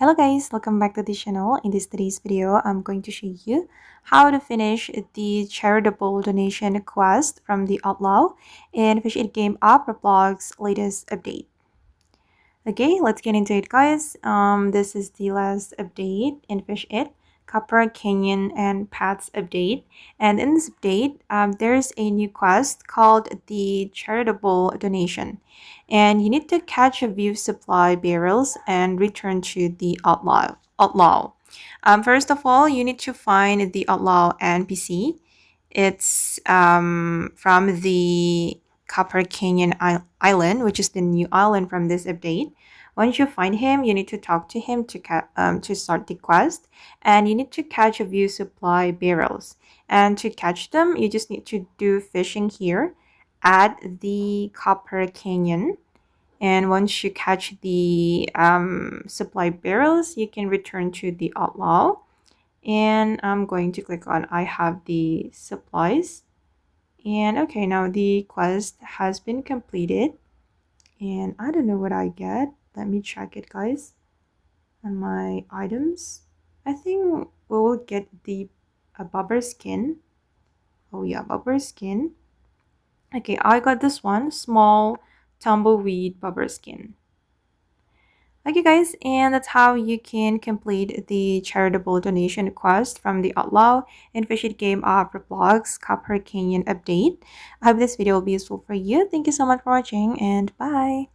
Hello guys, welcome back to the channel. In today's video, I'm going to show you how to finish the charitable donation quest from the Outlaw in Fish It Game app Roblox latest update. Okay, let's get into it guys. This is the last update in Fish It, Copper Canyon and Paths update. And in this update, there's a new quest called the Charitable Donation. And you need to catch a few supply barrels and return to the Outlaw. First of all, you need to find the Outlaw NPC. It's from the Copper Canyon Island, which is the new island from this update. Once you find him, you need to talk to him to start the quest, and you need to catch a few supply barrels. And to catch them, you just need to do fishing here at the Copper Canyon. And once you catch the supply barrels, you can return to the Outlaw. And I'm going to click on I have the supplies. And okay, now the quest has been completed. And I don't know what I get. Let me check it, guys. On my items, I think we will get the bobber skin. Oh yeah, bobber skin. Okay, I got this one, small tumbleweed bobber skin. Okay guys, and that's how you can complete the charitable donation quest from the Outlaw and Fish It Game app Roblox Copper Canyon update. I hope this video will be useful for you. Thank you so much for watching and bye!